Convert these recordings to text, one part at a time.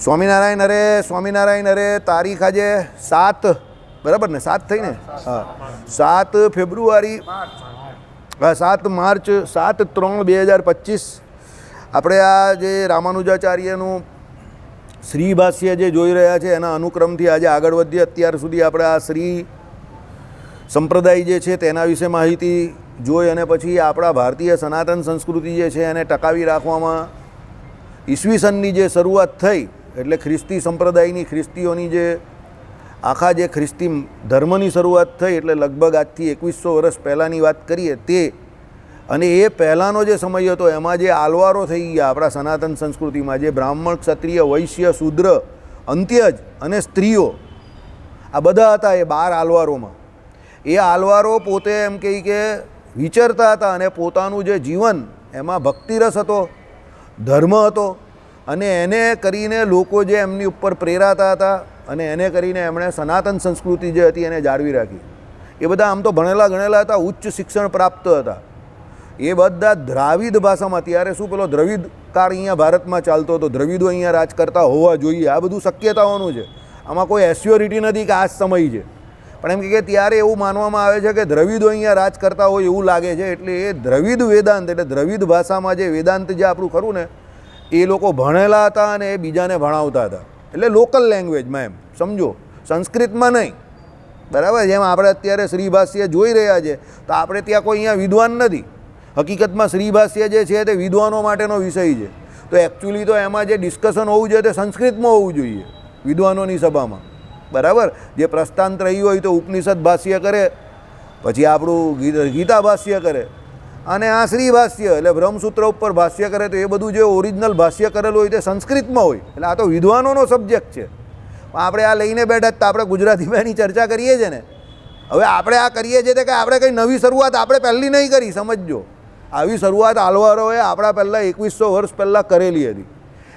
સ્વામિનારાયણ અરે તારીખ આજે 7 બરાબર ને 7 થઈ ને હા 7 ફેબ્રુઆરી હા 7 માર્ચ 7/3/2025 આપણે આ જે રામાનુજાચાર્યનું શ્રી ભાષ્ય જે જોઈ રહ્યા છે એના અનુક્રમથી આજે આગળ વધીએ. અત્યાર સુધી આપણે આ શ્રી સંપ્રદાય જે છે તેના વિશે માહિતી જોઈ અને પછી આપણા ભારતીય સનાતન સંસ્કૃતિ જે છે એને ટકાવી રાખવામાં ઈસવીસનની જે શરૂઆત થઈ એટલે ખ્રિસ્તી સંપ્રદાયની ખ્રિસ્તીઓની જે આખા જે ખ્રિસ્તી ધર્મની શરૂઆત થઈ એટલે લગભગ આજથી 2100 વર્ષ પહેલાંની વાત કરીએ તે અને એ પહેલાંનો જે સમય હતો એમાં જે આલવારો થઈ ગયા આપણા સનાતન સંસ્કૃતિમાં જે બ્રાહ્મણ ક્ષત્રિય વૈશ્ય શૂદ્ર અંત્યજ અને સ્ત્રીઓ આ બધા હતા એ 12 આલવારોમાં. એ આલવારો પોતે એમ કહે કે વિચરતા હતા અને પોતાનું જે જીવન એમાં ભક્તિરસ હતો, ધર્મ હતો અને એને કરીને લોકો જે એમની ઉપર પ્રેરાતા હતા અને એને કરીને એમણે સનાતન સંસ્કૃતિ જે હતી એને જાળવી રાખી. એ બધા આમ તો ભણેલા ગણેલા હતા, ઉચ્ચ શિક્ષણ પ્રાપ્ત હતા. એ બધા દ્રાવિડ ભાષામાં ત્યારે શું પેલો દ્રવિડ કાળ અહીંયા ભારતમાં ચાલતો હતો, દ્રવિડો અહીંયા રાજ કરતા હોવા જોઈએ, આ બધું શક્યતાઓનું છે. આમાં કોઈ એસ્યોરિટી નથી કે આ જ સમય છે, પણ એમ કે ત્યારે એવું માનવામાં આવે છે કે દ્રવિડો અહીંયા રાજ કરતા હોય એવું લાગે છે. એટલે એ દ્રવિડ વેદાંત એટલે દ્રવિડ ભાષામાં જે વેદાંત જે આપણું ખરું ને એ લોકો ભણેલા હતા અને એ બીજાને ભણાવતા હતા. એટલે લોકલ લેંગ્વેજમાં એમ સમજો, સંસ્કૃતમાં નહીં. બરાબર, જેમ આપણે અત્યારે શ્રી ભાષ્ય જોઈ રહ્યા છે તો આપણે ત્યાં કોઈ અહીંયા વિદ્વાન નથી. હકીકતમાં શ્રી ભાષ્ય જે છે તે વિદ્વાનો માટેનો વિષય છે. તો એકચ્યુઅલી તો એમાં જે ડિસ્કશન હોવું જોઈએ તે સંસ્કૃતમાં હોવું જોઈએ વિદ્વાનોની સભામાં. બરાબર, જે પ્રસ્થાંત રહ્યું હોય તો ઉપનિષદ ભાષ્ય કરે, પછી આપણું ગીતા ભાષ્ય કરે અને આ શ્રી ભાષ્ય એટલે બ્રહ્મસૂત્ર ઉપર ભાષ્ય કરે. તો એ બધું જે ઓરિજિનલ ભાષ્ય કરેલું હોય તે સંસ્કૃતમાં હોય. એટલે આ તો વિદ્વાનોનો સબ્જેક્ટ છે. આપણે આ લઈને બેઠા તો આપણે ગુજરાતીમાંની ચર્ચા કરીએ છીએ ને. હવે આપણે આ કરીએ છીએ કે આપણે કંઈ નવી શરૂઆત આપણે પહેલી નહીં કરી, સમજજો. આવી શરૂઆત આલવારોએ આપણા પહેલાં 2100 વર્ષ પહેલાં કરેલી હતી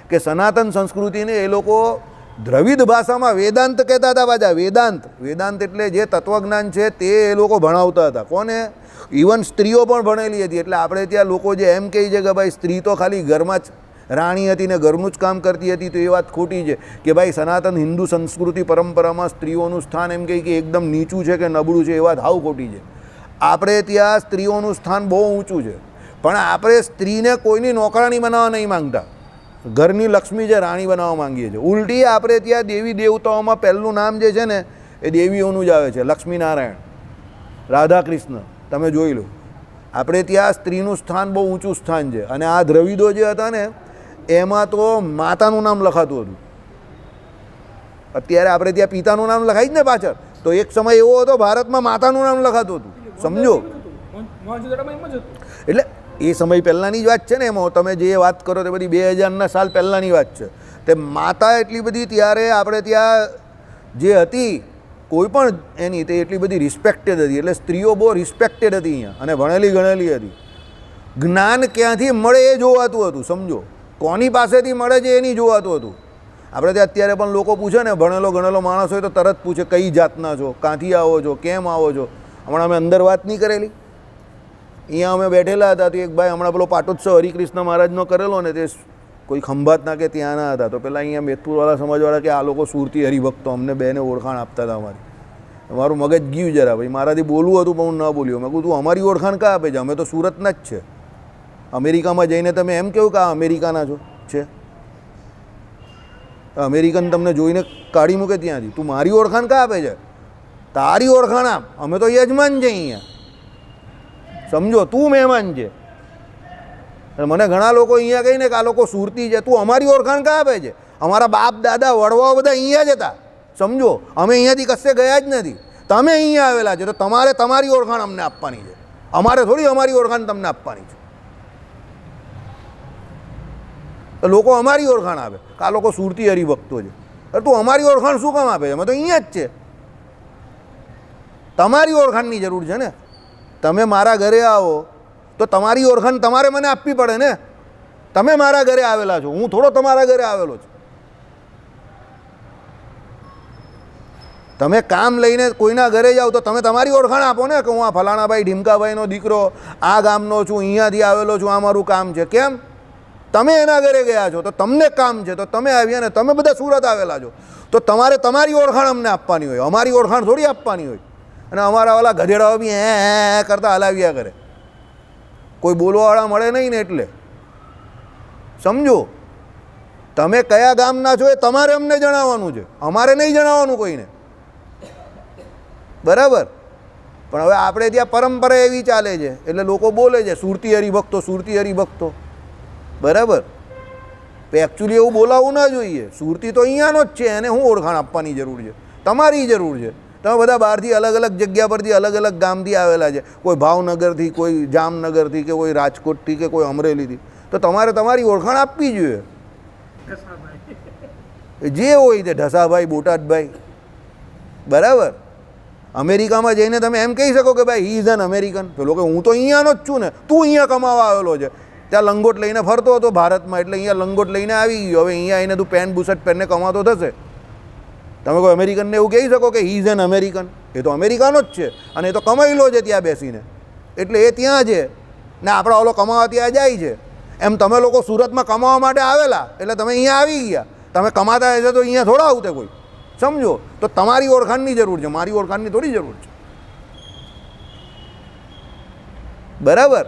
કે સનાતન સંસ્કૃતિને એ લોકો દ્રવિડ ભાષામાં વેદાંત કહેતા હતા. પાછા વેદાંત એટલે જે તત્વજ્ઞાન છે તે એ લોકો ભણાવતા હતા. કોને? ઇવન સ્ત્રીઓ પણ ભણેલી હતી. એટલે આપણે ત્યાં લોકો જે એમ કહે છે કે ભાઈ સ્ત્રી તો ખાલી ઘરમાં જ રાણી હતી ને ઘરનું જ કામ કરતી હતી, તો એ વાત ખોટી છે. કે ભાઈ સનાતન હિન્દુ સંસ્કૃતિ પરંપરામાં સ્ત્રીઓનું સ્થાન એમ કહે કે એકદમ નીચું છે કે નબળું છે, એ વાત હાવ ખોટી છે. આપણે ત્યાં સ્ત્રીઓનું સ્થાન બહુ ઊંચું છે, પણ આપણે સ્ત્રીને કોઈની નોકરાણી બનાવવા નહીં માંગતા. ઘરની લક્ષ્મી જે રાણી બનાવવા માંગીએ છીએ. ઉલટી આપણે ત્યાં દેવી દેવતાઓમાં પહેલું નામ જે છે ને એ દેવીઓનું જ આવે છે. લક્ષ્મીનારાયણ, રાધા કૃષ્ણ, તમે જોઈ લો. આપણે ત્યાં સ્ત્રીનું સ્થાન બહુ ઊંચું સ્થાન છે. અને આ દ્રવિડો જે હતા ને એમાં તો માતાનું નામ લખાતું હતું. અત્યારે આપણે ત્યાં પિતાનું નામ લખાય જ ને પાછળ. તો એક સમય એવો હતો ભારતમાં માતાનું નામ લખાતું હતું, સમજો. એટલે એ સમય પહેલાંની જ વાત છે ને. એમાં તમે જે વાત કરો તે બધી 2000ના સાલ પહેલાંની વાત છે. તે માતા એટલી બધી ત્યારે આપણે ત્યાં જે હતી કોઈ પણ એની તે એટલી બધી રિસ્પેક્ટેડ હતી. એટલે સ્ત્રીઓ બહુ રિસ્પેક્ટેડ હતી અહીંયા અને ભણેલી ગણેલી હતી. જ્ઞાન ક્યાંથી મળે એ જોવાતું હતું, સમજો. કોની પાસેથી મળે છે એ નહીં જોવાતું હતું. આપણે ત્યાં અત્યારે પણ લોકો પૂછે ને, ભણેલો ગણેલો માણસ હોય તો તરત પૂછે કઈ જાતના છો, ક્યાંથી આવો છો, કેમ આવો છો. હમણાં અમે અંદર વાત નહીં કરેલી, અહીંયા અમે બેઠેલા હતા તો એક ભાઈ હમણાં પેલો પાટોત્સવ હરિકૃષ્ણ મહારાજનો કરેલો ને તે કોઈ ખંભાતના કે ત્યાંના હતા. તો પહેલાં અહીંયા મેદપુરવાળા સમાજવાળા કે આ લોકો સુરતી હરિભક્તો, અમને બેને ઓળખાણ આપતા હતા અમારી. મારું મગજ ગયું જરા, ભાઈ મારાથી બોલવું હતું પણ હું ન બોલ્યો. મેં કહું તું અમારી ઓળખાણ કાં આપે છે, અમે તો સુરતના જ છે. અમેરિકામાં જઈને તમે એમ કહ્યું કે આ અમેરિકાના છો છે, અમેરિકન તમને જોઈને કાઢી મૂકે ત્યાંથી. તું મારી ઓળખાણ કાં આપે છે? તારી ઓળખાણ આપ, અમે તો યજમાન છે અહીંયા, સમજો. તું મહેમાન છે. મને ઘણા લોકો અહીંયા કહીને કે આ લોકો સુરતી છે, તું અમારી ઓળખાણ કાં આપે છે? અમારા બાપ દાદા વડવાઓ બધા અહીંયા જ હતા, સમજો. અમે અહીંયાથી કશે ગયા જ નથી, તમે અહીંયા આવેલા છે તો તમારે તમારી ઓળખાણ અમને આપવાની છે. અમારે થોડી અમારી ઓળખાણ તમને આપવાની છે. તો લોકો અમારી ઓળખાણ આપે કે આ લોકો સુરતી હરિભક્તો છે. તું અમારી ઓળખાણ શું કામ આપે છે? અમે તો અહીંયા જ છે. તમારી ઓળખાણની જરૂર છે ને. તમે મારા ઘરે આવો તો તમારી ઓળખાણ તમારે મને આપવી પડે ને. તમે મારા ઘરે આવેલા છો, હું થોડો તમારા ઘરે આવેલો છું. તમે કામ લઈને કોઈના ઘરે જાઓ તો તમે તમારી ઓળખાણ આપો ને કે હું આ ફલાણાભાઈ ઢીમકાભાઈનો દીકરો આ ગામનો છું, અહીંયાથી આવેલો છું, આ મારું કામ છે. કેમ? તમે એના ઘરે ગયા છો તો તમને કામ છે, તો તમે આવ્યા ને તમે બધા સુરત આવેલા છો, તો તમારે તમારી ઓળખાણ અમને આપવાની હોય, અમારી ઓળખાણ થોડી આપવાની હોય. અને અમારા ઓલા ગધેડાઓ બી હે કરતા હલાવ્યા કરે, કોઈ બોલવાવાળા મળે નહીં ને. એટલે સમજો, તમે કયા ગામના છો એ તમારે અમને જણાવવાનું છે, અમારે નહીં જણાવવાનું કોઈને, બરાબર. પણ હવે આપણે ત્યાં પરંપરા એવી ચાલે છે એટલે લોકો બોલે છે સુરતી હરિભક્તો, સુરતી હરિભક્તો, બરાબર. એકચ્યુઅલી એવું બોલાવવું ના જોઈએ. સુરતી તો અહીંયાનો જ છે, એને શું ઓળખાણ આપવાની જરૂર છે? તમારી જરૂર છે. તમે બધા બહારથી અલગ અલગ જગ્યા પરથી અલગ અલગ ગામથી આવેલા છે, કોઈ ભાવનગરથી, કોઈ જામનગરથી, કે કોઈ રાજકોટથી, કે કોઈ અમરેલીથી, તો તમારે તમારી ઓળખાણ આપવી જોઈએ. જે હોય તે ઢસાભાઈ, બોટાદભાઈ, બરાબર. અમેરિકામાં જઈને તમે એમ કહી શકો કે ભાઈ હી ઇઝ એન અમેરિકન. પેલો કે હું તો અહીંયાનો જ છું ને, તું અહીંયા કમાવા આવેલો છે. ત્યાં લંગોટ લઈને ફરતો હતો ભારતમાં, એટલે અહીંયા લંગોટ લઈને આવી ગયો. હવે અહીંયા આવીને તું પેન્ટ બુશર્ટ પહેરને કમાતો થશે. તમે કોઈ અમેરિકનને એવું કહી શકો કે હી ઇઝ એન અમેરિકન? એ તો અમેરિકાનો જ છે અને એ તો કમાયેલો છે ત્યાં બેસીને, એટલે એ ત્યાં છે ને આપણા ઓલો કમાવા ત્યાં જાય છે. એમ તમે લોકો સુરતમાં કમાવા માટે આવેલા એટલે તમે અહીંયા આવી ગયા. તમે કમાતા હશે તો અહીંયા થોડા આવતે કોઈ, સમજો. તો તમારી ઓળખાણની જરૂર છે, મારી ઓળખાણની થોડી જરૂર છે, બરાબર.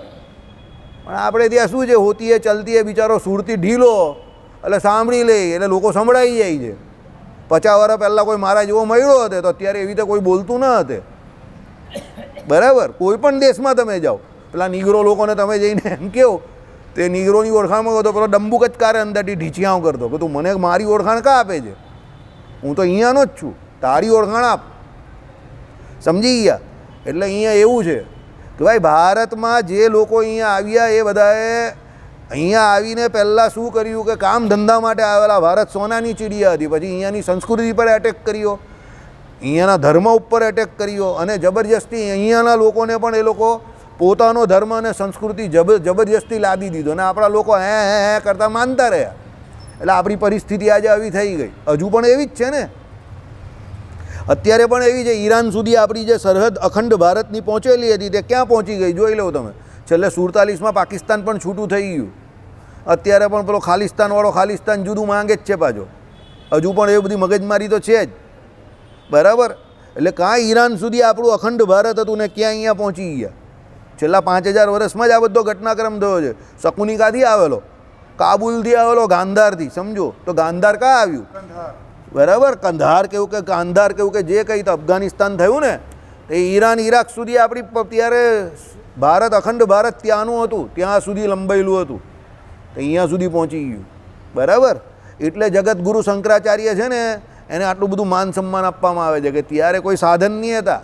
પણ આપણે ત્યાં શું છે, હોતી એ ચલતી એ બિચારો સુરતી ઢીલો, એટલે સાંભળી લે એટલે લોકો સંભળાઈ જાય છે. 50 વર્ષ પહેલાં કોઈ મારા જેવો મળ્યો હતો તો અત્યારે એવી રીતે કોઈ બોલતું ન હતે, બરાબર. કોઈ પણ દેશમાં તમે જાઓ, પેલા નીગ્રો લોકોને તમે જઈને એમ કહો, તે નીગ્રોની ઓળખાણમાં કહો તો પેલો ડંબુક જ કારે અંદરથી ઢીચિયાઓ કરતો કે તું મને મારી ઓળખાણ કાં આપે છે? હું તો અહીંયાનો જ છું, તારી ઓળખાણ આપ. સમજી ગયા? એટલે અહીંયા એવું છે કે ભાઈ ભારતમાં જે લોકો અહીંયા આવ્યા એ બધાએ અહીંયા આવીને પહેલાં શું કર્યું કે કામ ધંધા માટે આવેલા. ભારત સોનાની ચીડિયા હતી, પછી અહીંયાની સંસ્કૃતિ પર એટેક કર્યો, અહીંયાના ધર્મ ઉપર એટેક કર્યો, અને જબરજસ્તી અહીંયાના લોકોને પણ એ લોકો પોતાનો ધર્મ અને સંસ્કૃતિ જબરજસ્તી લાદી દીધો ને આપણા લોકો હે કરતાં માનતા રહ્યા. એટલે આપણી પરિસ્થિતિ આજે આવી થઈ ગઈ. હજુ પણ એવી જ છે ને, અત્યારે પણ એવી છે. ઈરાન સુધી આપણી જે સરહદ અખંડ ભારતની પહોંચેલી હતી તે ક્યાં પહોંચી ગઈ જોઈ લો તમે. છેલ્લે 47માં પાકિસ્તાન પણ છૂટું થઈ ગયું. અત્યારે પણ પેલો ખાલિસ્તાનવાળો ખાલિસ્તાન જુદું માંગે જ છે પાછો. હજુ પણ એ બધી મગજમારી તો છે જ, બરાબર. એટલે કાં ઈરાન સુધી આપણું અખંડ ભારત હતું ને ક્યાં અહીંયા પહોંચી ગયા. છેલ્લા 5000 વર્ષમાં જ આ બધો ઘટનાક્રમ થયો છે. શકુની કાંથી આવેલો? કાબુલથી આવેલો, ગાંધારથી. સમજો તો ગાંધાર ક્યાં આવ્યું? બરાબર. કંધાર કેવું કે ગાંધાર કેવું કે જે કંઈ તો અફઘાનિસ્તાન થયું ને, એ ઈરાન ઈરાક સુધી આપણી ત્યારે ભારત અખંડ ભારત ત્યાંનું હતું, ત્યાં સુધી લંબાયેલું હતું, તો અહીંયા સુધી પહોંચી ગયું, બરાબર. એટલે જગતગુરુ શંકરાચાર્ય છે ને એને આટલું બધું માન સન્માન આપવામાં આવે છે કે ત્યારે કોઈ સાધન નહીં હતા,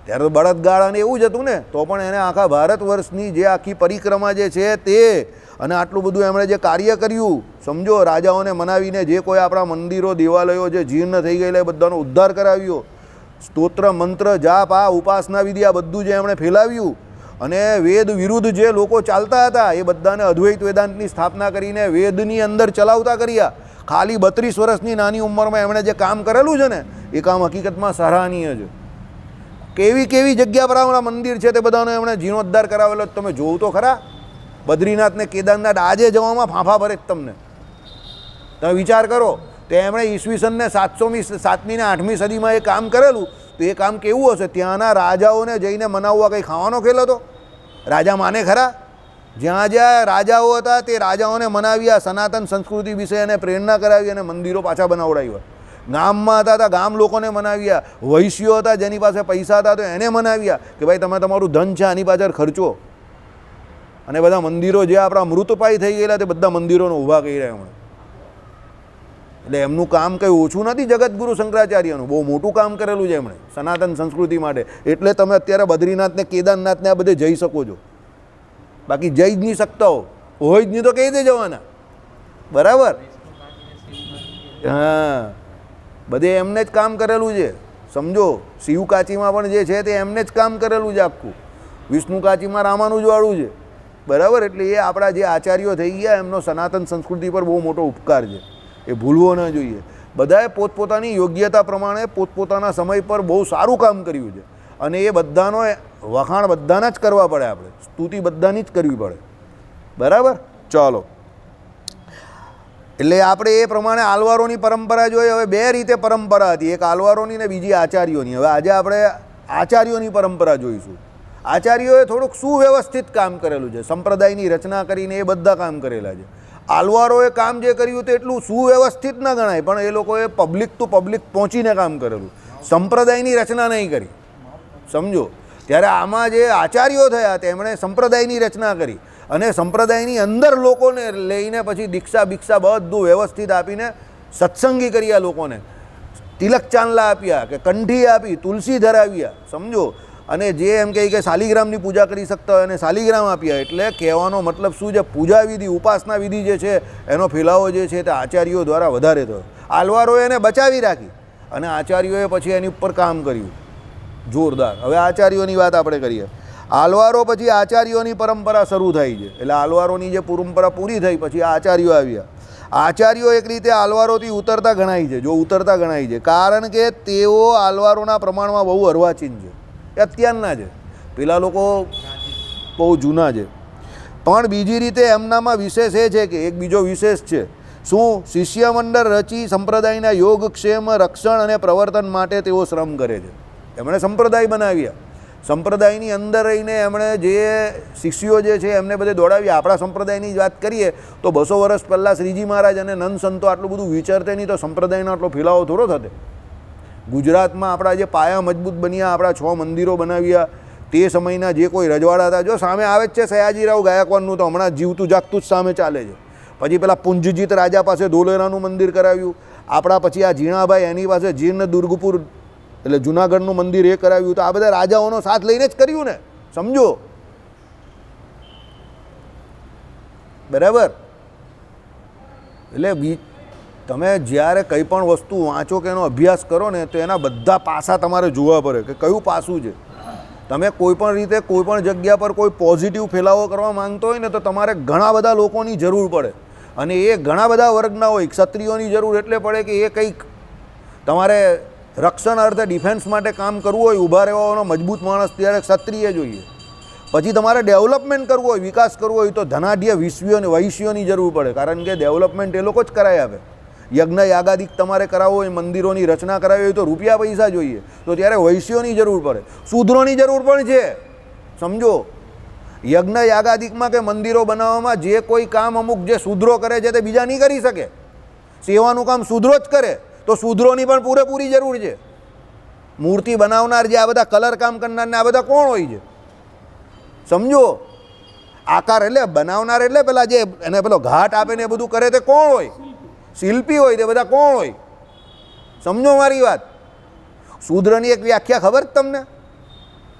ત્યારે તો બળદગાડા અને એવું જ હતું ને, તો પણ એને આખા ભારત વર્ષની જે આખી પરિક્રમા જે છે તે, અને આટલું બધું એમણે જે કાર્ય કર્યું, સમજો. રાજાઓને મનાવીને જે કોઈ આપણા મંદિરો દેવાલયો જે જીર્ણ થઈ ગયેલા એ બધાનો ઉદ્ધાર કરાવ્યો. સ્તોત્ર મંત્ર જાપ આ ઉપાસના વિધિ આ બધું જે એમણે ફેલાવ્યું, અને વેદ વિરુદ્ધ જે લોકો ચાલતા હતા એ બધાને અદ્વૈત વેદાંતની સ્થાપના કરીને વેદની અંદર ચલાવતા કર્યા. ખાલી 32 વર્ષની નાની ઉંમરમાં એમણે જે કામ કરેલું છે ને એ કામ હકીકતમાં સરાહનીય છે. કેવી કેવી જગ્યા પર આપણા મંદિર છે તે બધાનો એમણે જીર્ણોદ્ધાર કરાવેલો. તમે જોવું તો ખરા. બદ્રીનાથ ને કેદારનાથ આજે જવામાં ફાંફા ભરે જ તમને. તમે વિચાર કરો, તે એમણે ઈસવીસનને 7મી ને 8મી સદીમાં એ કામ કરેલું, તો એ કામ કેવું હશે? ત્યાંના રાજાઓને જઈને મનાવવા કંઈ ખાવાનો ખેલ હતો? રાજા માને ખરા? જ્યાં જ્યાં રાજાઓ હતા તે રાજાઓને મનાવ્યા, સનાતન સંસ્કૃતિ વિશે એને પ્રેરણા કરાવી અને મંદિરો પાછા બનાવડાવ્યા. ગામમાં હતા ગામ લોકોને મનાવ્યા, વૈશ્યો હતા જેની પાસે પૈસા હતા તો એને મનાવ્યા કે ભાઈ તમે તમારું ધન છે આની પાછળ ખર્ચો. અને બધા મંદિરો જે આપણા મૃતપાય થઈ ગયેલા તે બધા મંદિરોને ઊભા કરી રહ્યા હમણાં. એટલે એમનું કામ કંઈ ઓછું નથી. જગતગુરુ શંકરાચાર્યનું બહુ મોટું કામ કરેલું છે એમણે સનાતન સંસ્કૃતિ માટે. એટલે તમે અત્યારે બદ્રીનાથ ને કેદારનાથ ને આ બધે જઈ શકો છો. બાકી જઈ જ નહીં શકતા હોય જ નહીં તો કઈ રીતે જવાના? બરાબર. હા, બધે એમને જ કામ કરેલું છે, સમજો. શિવ કાચીમાં પણ જે છે તે એમને જ કામ કરેલું છે આખું. વિષ્ણુ કાચીમાં રામાનુજવાળું છે, બરાબર. એટલે એ આપણા જે આચાર્યો થઈ ગયા એમનો સનાતન સંસ્કૃતિ પર બહુ મોટો ઉપકાર છે, એ ભૂલવો ન જોઈએ. બધાએ પોતપોતાની યોગ્યતા પ્રમાણે પોતપોતાના સમય પર બહુ સારું કામ કર્યું છે, અને એ બધાનો વખાણ બધાના જ કરવા પડે. આપણે સ્તુતિ બધાની જ કરવી પડે, બરાબર. ચાલો, એટલે આપણે એ પ્રમાણે આલવારોની પરંપરા જોઈએ. હવે બે રીતે પરંપરા હતી, એક આલવારોની ને બીજી આચાર્યોની. હવે આજે આપણે આચાર્યોની પરંપરા જોઈશું. આચાર્યોએ થોડુંક સુવ્યવસ્થિત કામ કરેલું છે, સંપ્રદાયની રચના કરીને એ બધા કામ કરેલા છે. આલવારોએ કામ જે કર્યું તે એટલું સુવ્યવસ્થિત ન ગણાય, પણ એ લોકોએ પબ્લિક ટુ પબ્લિક પહોંચીને કામ કરેલું, સંપ્રદાયની રચના નહીં કરી, સમજો. ત્યારે આમાં જે આચાર્યો થયા તેમણે સંપ્રદાયની રચના કરી અને સંપ્રદાયની અંદર લોકોને લઈને પછી દીક્ષા બિક્ષા બધું વ્યવસ્થિત આપીને સત્સંગી કર્યા, લોકોને તિલક ચાંદલા આપ્યા કે કંઠી આપી, તુલસી ધરાવ્યા, સમજો. અને જે એમ કહે કે શાલિગ્રામની પૂજા કરી શકતા હોય એને શાલિગ્રામ આપ્યા. એટલે કહેવાનો મતલબ શું છે, પૂજા વિધિ ઉપાસના વિધિ જે છે એનો ફેલાવો જે છે તે આચાર્યો દ્વારા વધારે થયો. આલવારોએ એને બચાવી રાખી અને આચાર્યોએ પછી એની ઉપર કામ કર્યું જોરદાર. હવે આચાર્યોની વાત આપણે કરીએ. આલવારો પછી આચાર્યોની પરંપરા શરૂ થઈ છે. એટલે આલવારોની જે પરંપરા પૂરી થઈ પછી આચાર્યો આવ્યા. આચાર્યો એક રીતે આલવારોથી ઉતરતા ગણાય છે, જો ઉતરતા ગણાય છે, કારણ કે તેઓ આલવારોના પ્રમાણમાં બહુ અર્વાચીન છે, એ અત્યારના છે, પેલા લોકો બહુ જૂના છે. પણ બીજી રીતે એમનામાં વિશેષ એ છે કે એક બીજો વિશેષ છે, શું, શિષ્યમંડળ રચી સંપ્રદાયના યોગક્ષેમ રક્ષણ અને પ્રવર્તન માટે તેઓ શ્રમ કરે છે. એમણે સંપ્રદાય બનાવ્યા, સંપ્રદાયની અંદર રહીને એમણે જે શિષ્યો જે છે એમને બધે દોડાવ્યા. આપણા સંપ્રદાયની જ વાત કરીએ તો 200 વર્ષ પહેલાં શ્રીજી મહારાજ અને નંદ સંતો આટલું બધું વિચારતે નહીં તો સંપ્રદાયનો આટલો ફેલાવો થોડો થતે. ગુજરાતમાં આપણા જે પાયા મજબૂત બન્યા, આપણા 6 મંદિરો બનાવ્યા, તે સમયના જે કોઈ રજવાડા હતા, જો સામે આવે જ છે સયાજીરાવ ગાયકવાડનું, તો હમણાં જીવતું જાગતું જ સામે ચાલે છે. પછી પેલા પુંજજીત રાજા પાસે ધોલેરાનું મંદિર કરાવ્યું, આપણા પછી આ ઝીણાભાઈ એની પાસે જીર્ણ દુર્ગપુર એટલે જુનાગઢનું મંદિર એ કરાવ્યું. તો આ બધા રાજાઓનો સાથ લઈને જ કર્યું ને, સમજો, બરાબર. એટલે તમે જ્યારે કંઈ પણ વસ્તુ વાંચો કે એનો અભ્યાસ કરો ને તો એના બધા પાસા તમારે જોવા પડે કે કયું પાસું છે. તમે કોઈ પણ રીતે કોઈ પણ જગ્યા પર કોઈ પોઝિટિવ ફેલાવો કરવા માંગતો હોય ને તો તમારે ઘણા બધા લોકોની જરૂર પડે, અને એ ઘણા બધા વર્ગના હોય. ક્ષત્રિયોની જરૂર એટલે પડે કે એ કંઈક તમારે રક્ષણ અર્થે ડિફેન્સ માટે કામ કરવું હોય, ઊભા રહેવાનો મજબૂત માણસ, ત્યારે ક્ષત્રિય જોઈએ. પછી તમારે ડેવલપમેન્ટ કરવું હોય, વિકાસ કરવો હોય તો ધનાઢ્ય વૈશ્યોની જરૂર પડે, કારણ કે ડેવલપમેન્ટ એ લોકો જ કરાવી આપે. યજ્ઞ યાગાદિક તમારે કરાવવો હોય, મંદિરોની રચના કરાવી હોય તો રૂપિયા પૈસા જોઈએ, તો ત્યારે વૈશ્યોની જરૂર પડે. શૂદ્રોની જરૂર પણ છે, સમજો. યજ્ઞ યાગાદિકમાં કે મંદિરો બનાવવામાં જે કોઈ કામ અમુક જે શૂદ્રો કરે છે તે બીજા નહીં કરી શકે. સેવાનું કામ શૂદ્રો જ કરે, તો શૂદ્રોની પણ પૂરેપૂરી જરૂર છે. મૂર્તિ બનાવનાર જે આ બધા કલર કામ કરનાર ને આ બધા કોણ હોય છે, સમજો. આકાર એટલે બનાવનાર એટલે પેલા જે એને પેલો ઘાટ આપે ને એ બધું કરે તે કોણ હોય, શિલ્પી હોય, તે બધા કોણ હોય, સમજો મારી વાત. શૂદ્રની એક વ્યાખ્યા ખબર તમને?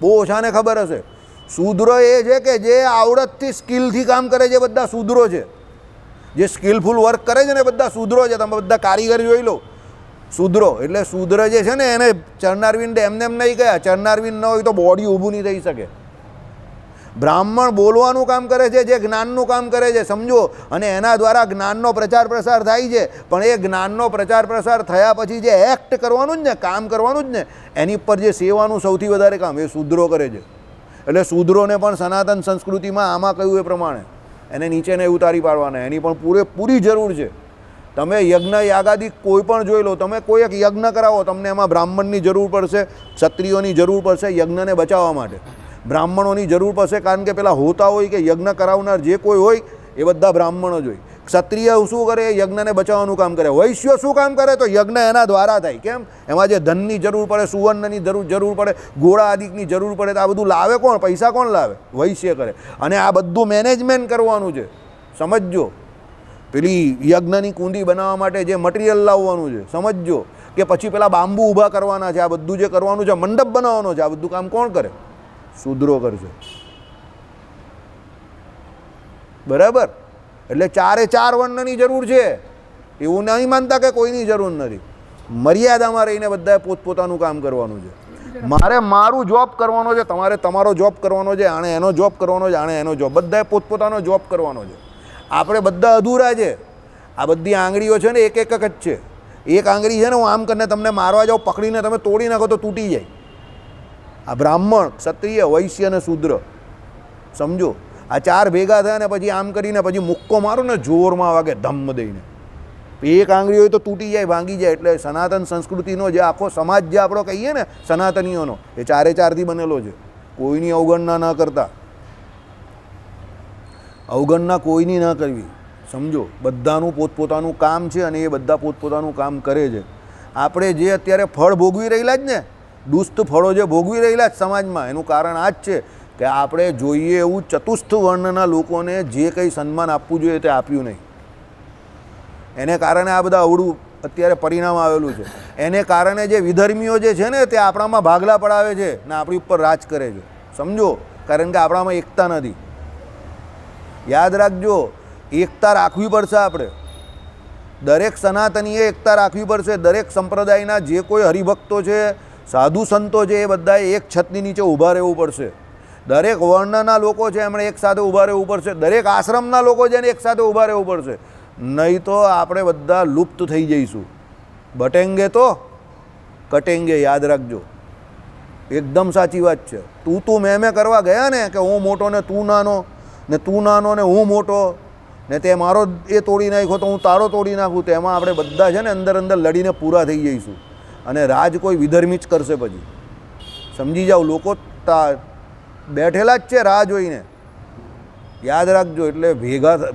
બહુ ઓછાને ખબર હશે. શૂદ્ર એ છે કે જે આવડતથી સ્કિલથી કામ કરે છે, બધા શૂદ્રો છે. જે સ્કિલફુલ વર્ક કરે છે ને બધા શૂદ્રો છે. તમે બધા કારીગર જોઈ લો, શૂદ્રો. એટલે શૂદ્ર જે છે ને એને ચરનારવિંદ એમને એમ નહીં કહ્યા. ચરનારવિંદ ન હોય તો બોડી ઊભું નહીં થઈ શકે. બ્રાહ્મણ બોલવાનું કામ કરે છે, જે જ્ઞાનનું કામ કરે છે, સમજો. અને એના દ્વારા જ્ઞાનનો પ્રચાર પ્રસાર થાય છે. પણ એ જ્ઞાનનો પ્રચાર પ્રસાર થયા પછી જે એક્ટ કરવાનું જ ને, કામ કરવાનું જ ને, એની પર જે સેવાનું સૌથી વધારે કામ એ શૂદ્રો કરે છે. એટલે શૂદ્રોને પણ સનાતન સંસ્કૃતિમાં આમાં કહ્યું એ પ્રમાણે એને નીચેને ઉતારી પાડવાના, એની પણ પૂરેપૂરી જરૂર છે. તમે યજ્ઞ યાગાદિક કોઈ પણ જોઈ લો, તમે કોઈ એક યજ્ઞ કરાવો, તમને એમાં બ્રાહ્મણની જરૂર પડશે, ક્ષત્રિયોની જરૂર પડશે યજ્ઞને બચાવવા માટે, બ્રાહ્મણોની જરૂર પડશે, કારણ કે પેલા હોતા હોય કે યજ્ઞ કરાવનાર જે કોઈ હોય એ બધા બ્રાહ્મણો જ હોય. ક્ષત્રિય શું કરે? યજ્ઞને બચાવવાનું કામ કરે. વૈશ્ય શું કામ કરે? તો યજ્ઞ એના દ્વારા થાય. કેમ? એમાં જે ધનની જરૂર પડે, સુવર્ણની જરૂર પડે, ઘોડા આદિકની જરૂર પડે, તો આ બધું લાવે કોણ? પૈસા કોણ લાવે? વૈશ્ય કરે. અને આ બધું મેનેજમેન્ટ કરવાનું છે, સમજજો. પેલી યજ્ઞની કુંડી બનાવવા માટે જે મટીરિયલ લાવવાનું છે, સમજજો. કે પછી પેલા બાંબુ ઊભા કરવાના છે, આ બધું જે કરવાનું છે, મંડપ બનાવવાનો છે, આ બધું કામ કોણ કરે? શૂદ્રો કરશે, બરાબર. એટલે 4 વર્ણની જરૂર છે, એવું નહીં માનતા કે કોઈની જરૂર નથી. મર્યાદામાં રહીને બધાએ પોતપોતાનું કામ કરવાનું છે. મારે મારું જોબ કરવાનો છે, તમારે તમારો જોબ કરવાનો છે, આણે એનો જોબ કરવાનો છે, આણે એનો જોબ, બધાએ પોતપોતાનો જોબ કરવાનો છે. આપણે બધા અધૂરા છે. આ બધી આંગળીઓ છે ને એક એક જ છે. એક આંગળી છે ને હું આમ કરીને તમને મારવા જાઉં, પકડીને તમે તોડી નાખો તો તૂટી જાય. આ બ્રાહ્મણ, ક્ષત્રિય, વૈશ્ય અને શૂદ્ર, સમજો. આ 4 ભેગા થાય ને પછી આમ કરીને પછી મુક્કો મારો ને જોરમાં વાગે ધમ્મ દઈને, એક આંગળી હોય તો તૂટી જાય, ભાંગી જાય. એટલે સનાતન સંસ્કૃતિનો જે આખો સમાજ જે આપણો કહીએ ને સનાતનીઓનો, એ 4થી બનેલો છે. કોઈની અવગણના ન કરતા, અવગણના કોઈની ન કરવી. સમજો, બધાનું પોતપોતાનું કામ છે અને એ બધા પોતપોતાનું કામ કરે છે. આપણે જે અત્યારે ફળ ભોગવી રહેલા જ ને, દુષ્ટ ફળો જે ભોગવી રહેલા જ સમાજમાં, એનું કારણ આ જ છે કે આપણે જોઈએ એવું ચતુસ્થ વર્ણના લોકોને જે કંઈ સન્માન આપવું જોઈએ તે આપ્યું નહીં. એને કારણે આ બધા અવળું અત્યારે પરિણામ આવેલું છે. એને કારણે જે વિધર્મીઓ જે છે ને તે આપણામાં ભાગલા પડાવે છે ને આપણી ઉપર રાજ કરે છે. સમજો, કારણ કે આપણામાં એકતા નથી. યાદ રાખજો, એકતા રાખવી પડશે. આપણે દરેક સનાતનીએ એકતા રાખવી પડશે. દરેક સંપ્રદાયના જે કોઈ હરિભક્તો છે, સાધુ સંતો છે, એ બધાએ એક છતની નીચે ઊભા રહેવું પડશે. દરેક વર્ણના લોકો છે એમણે એક સાથે ઊભા રહેવું પડશે. દરેક આશ્રમના લોકો છે એને એક સાથે ઊભા રહેવું પડશે. નહીં તો આપણે બધા લુપ્ત થઈ જઈશું. બટેંગે તો કટેંગે. યાદ રાખજો, એકદમ સાચી વાત છે. તું મેં કરવા ગયા ને કે હું મોટો ને તું નાનો, ને તું નાનો ને હું મોટો, ને તે મારો એ તોડી નાખ્યો તો હું તારો તોડી નાખું, તો એમાં આપણે બધા છે ને અંદર લડીને પૂરા થઈ જઈશું. અને રાજ કોઈ વિધર્મી જ કરશે પછી. સમજી જાઓ, લોકો બેઠેલા જ છે રાહ જોઈને. યાદ રાખજો, એટલે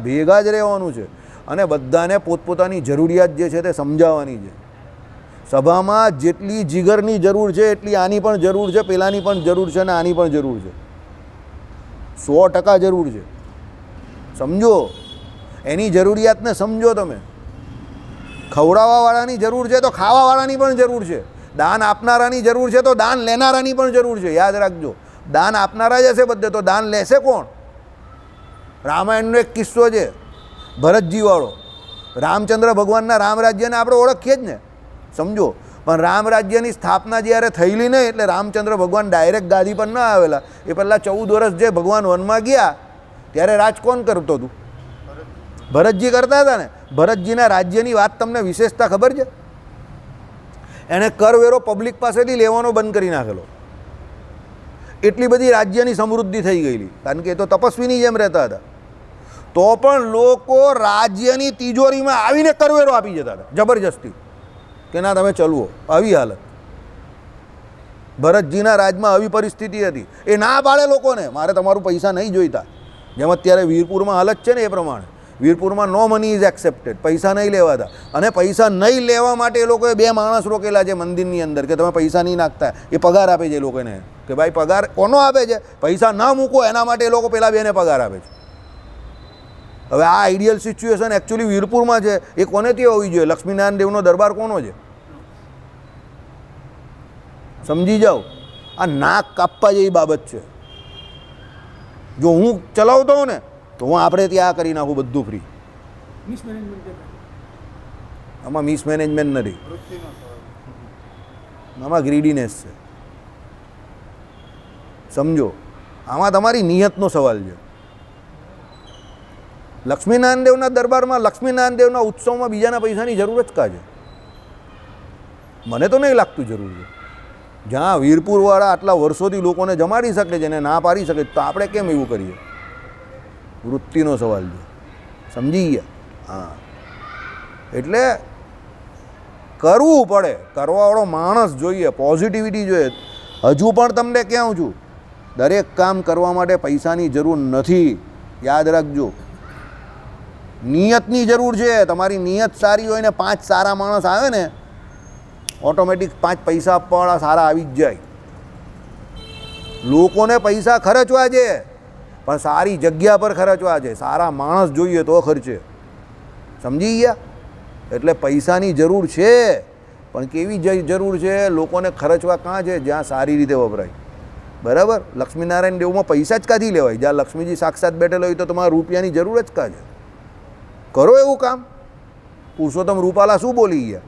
ભેગા જ રહેવાનું છે અને બધાને પોતપોતાની જરૂરિયાત જે છે તે સમજાવવાની છે. સભામાં જેટલી જીગરની જરૂર છે એટલી આની પણ જરૂર છે, પેલાની પણ જરૂર છે અને આની પણ જરૂર છે. 100% જરૂર છે. સમજો, એની જરૂરિયાતને સમજો. તમે ખવડાવવાવાળાની જરૂર છે તો ખાવાવાળાની પણ જરૂર છે. દાન આપનારાની જરૂર છે તો દાન લેનારાની પણ જરૂર છે. યાદ રાખજો, દાન આપનારા જ હશે બધે તો દાન લેશે કોણ? રામાયણનો એક કિસ્સો છે, ભરતજીવાળો. રામચંદ્ર ભગવાનના રામ રાજ્યને આપણે ઓળખીએ જ ને. સમજો, પણ રામ રાજ્યની સ્થાપના જ્યારે થયેલી નહીં એટલે રામચંદ્ર ભગવાન ડાયરેક્ટ ગાદી પર ન આવેલા. એ પહેલાં 14 વર્ષ જે ભગવાન વનમાં ગયા ત્યારે રાજ કોણ કરતો હતું? ભરતજી કરતા હતા ને. ભરતજીના રાજ્યની વાત તમને વિશેષતા ખબર છે? એણે કરવેરો પબ્લિક પાસેથી લેવાનો બંધ કરી નાખેલો. એટલી બધી રાજ્યની સમૃદ્ધિ થઈ ગયેલી, કારણ કે એ તો તપસ્વીની જેમ રહેતા હતા. તો પણ લોકો રાજ્યની તિજોરીમાં આવીને કરવેરો આપી જતા હતા જબરજસ્તી, કે ના તમે ચલવો. આવી હાલત ભરતજીના રાજમાં આવી પરિસ્થિતિ હતી. એ ના પાડે લોકોને, મારે તમારું પૈસા નહીં જોઈતા. જેમ અત્યારે વીરપુરમાં હાલત છે ને એ પ્રમાણે. વીરપુરમાં નો મની ઇઝ એક્સેપ્ટેડ. પૈસા નહીં લેવાતા. અને પૈસા નહીં લેવા માટે એ લોકોએ 2 માણસ રોકેલા છે મંદિરની અંદર કે તમે પૈસા નહીં નાખતા. એ પગાર આપે છે એ લોકોને, કે ભાઈ પગાર કોનો આપે છે? પૈસા ના મૂકો એના માટે એ લોકો પેલા 2ને પગાર આપે છે. હવે આ આઈડિયલ સિચ્યુએશન એકચ્યુઅલી વીરપુરમાં છે. એ કોનેથી હોવી જોઈએ? લક્ષ્મીનારાયણ દેવનો દરબાર કોનો છે? સમજી જાઓ, આ નાક કાપવા જેવી બાબત છે. જો હું ચલાવતો હોઉં ને તો હું આપણે ત્યાં કરી નાખું બધું ફ્રી. આમાં મિસમેનેજમેન્ટ નથી, આમાં ગ્રીડીનેસ છે. સમજો, આમાં તમારી નિયતનો સવાલ છે. લક્ષ્મીનારાયણ દેવના દરબારમાં, લક્ષ્મીનારાયણ દેવના ઉત્સવમાં બીજાના પૈસાની જરૂર જ કા છે? મને તો નહીં લાગતું જરૂર છે. જ્યાં વીરપુરવાળા આટલા વર્ષોથી લોકોને જમાડી શકે છે ને ના પાડી શકે તો આપણે કેમ એવું કરીએ? વૃત્તિનો સવાલ છે. સમજી ગયા? હા, એટલે કરવું પડે. કરવાવાળો માણસ જોઈએ, પોઝિટિવિટી જોઈએ. હજુ પણ તમને કહું છું, દરેક કામ કરવા માટે પૈસાની જરૂર નથી. યાદ રાખજો, નિયતની જરૂર છે. તમારી નિયત સારી હોય ને 5 સારા માણસ આવે ને, ઓટોમેટિક 5 પૈસા આપવાવાળા સારા આવી જ જાય. લોકોને પૈસા ખર્ચવા છે પણ સારી જગ્યા પર ખર્ચવા છે. સારા માણસ જોઈએ તો ખર્ચે. સમજી ગયા? એટલે પૈસાની જરૂર છે પણ કેવી જરૂર છે? લોકોને ખર્ચવા ક્યાં છે? જ્યાં સારી રીતે વપરાય. બરાબર? લક્ષ્મીનારાયણ દેવમાં પૈસા જ ક્યાંથી લેવાય? જ્યાં લક્ષ્મીજી સાક્ષાત બેઠેલો હોય તો તમારે રૂપિયાની જરૂર જ કાં છે? કરો એવું કામ. પુરુષોત્તમ રૂપાલા શું બોલી ગયા?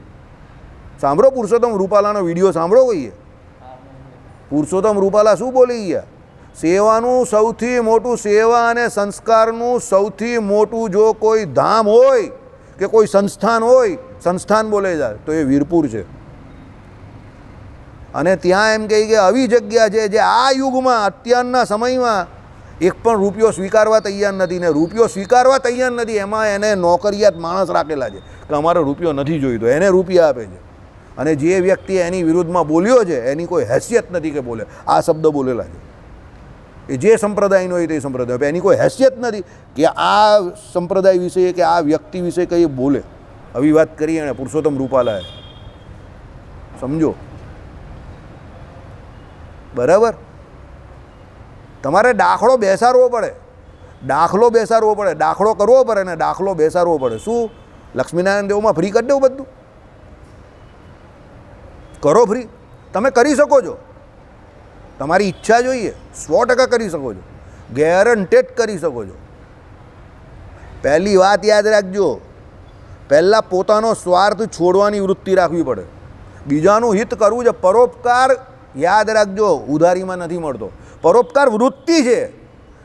સાંભળો પુરુષોત્તમ રૂપાલાનો વિડીયો સાંભળો કોઈએ. પુરુષોત્તમ રૂપાલા શું બોલી ગયા? સેવાનું સૌથી મોટું, સેવા અને સંસ્કારનું સૌથી મોટું જો કોઈ ધામ હોય કે કોઈ સંસ્થાન હોય, સંસ્થાન બોલે જાય તો એ વીરપુર છે. અને ત્યાં એમ કહે કે આવી જગ્યા છે જે આ યુગમાં, અત્યારના સમયમાં એક પણ રૂપિયો સ્વીકારવા તૈયાર નથી. ને રૂપિયો સ્વીકારવા તૈયાર નથી, એમાં એને નોકરિયાત માણસ રાખેલા છે કે અમારો રૂપિયો નથી જોઈતો, એને રૂપિયા આપે છે. અને જે વ્યક્તિ એની વિરુદ્ધમાં બોલ્યો છે એની કોઈ હેસિયત નથી કે બોલે, આ શબ્દ બોલેલા છે. એ જે સંપ્રદાયનો હોય તે સંપ્રદાય, એની કોઈ હેસિયત નથી કે આ સંપ્રદાય વિશે કે આ વ્યક્તિ વિશે કંઈ બોલે. આવી વાત કરી એણે પુરુષોત્તમ રૂપાલાએ. સમજો, બરાબર? તમારે દાખલો બેસાડવો પડે, દાખલો બેસાડવો પડે, દાખલો કરવો પડે ને દાખલો બેસાડવો પડે. શું લક્ષ્મીનારાયણ દેવમાં ફ્રી કરી દેવું બધું? કરો ફ્રી, તમે કરી શકો છો, તમારી ઈચ્છા જોઈએ, 100% કરી શકો છો, ગેરંટેડ કરી શકો છો. પહેલી વાત યાદ રાખજો, પહેલાં પોતાનો સ્વાર્થ છોડવાની વૃત્તિ રાખવી પડે, બીજાનું હિત કરવું છે. પરોપકાર યાદ રાખજો, ઉધારીમાં નથી મળતો. પરોપકાર વૃત્તિ છે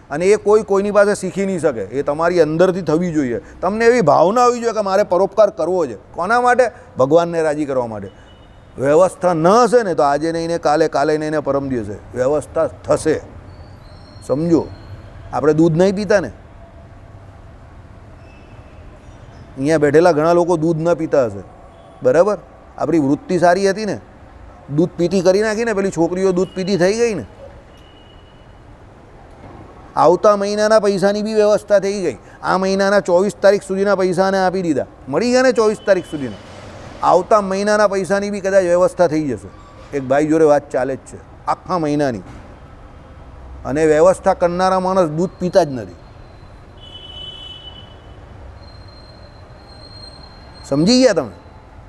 અને એ કોઈની પાસે શીખી નહીં શકે, એ તમારી અંદરથી થવી જોઈએ. તમને એવી ભાવના હોવી જોઈએ કે મારે પરોપકાર કરવો છે. કોના માટે? ભગવાનને રાજી કરવા માટે. વ્યવસ્થા ન હશે ને તો આજે નહીં ને કાલે, કાલે નહીં ને પરમ દિવસે વ્યવસ્થા થશે. સમજો, આપણે દૂધ નહીં પીતા ને, અહીંયા બેઠેલા ઘણા લોકો દૂધ ન પીતા હશે, બરાબર? આપણી વૃત્તિ સારી હતી ને, દૂધ પીતી કરી નાખી ને, પેલી છોકરીઓ દૂધ પીતી થઈ ગઈ ને. આવતા મહિનાના પૈસાની બી વ્યવસ્થા થઈ ગઈ. આ મહિનાના 24 તારીખ સુધીના પૈસાને આપી દીધા, મળી ગયા ને 24 તારીખ સુધીના. આવતા મહિનાના પૈસાની બી કદાચ વ્યવસ્થા થઈ જશે. એક ભાઈ જોડે વાત ચાલે જ છે આખા મહિનાની, અને વ્યવસ્થા કરનારા માણસ દૂધ પીતા જ નથી. સમજી ગયા તમે?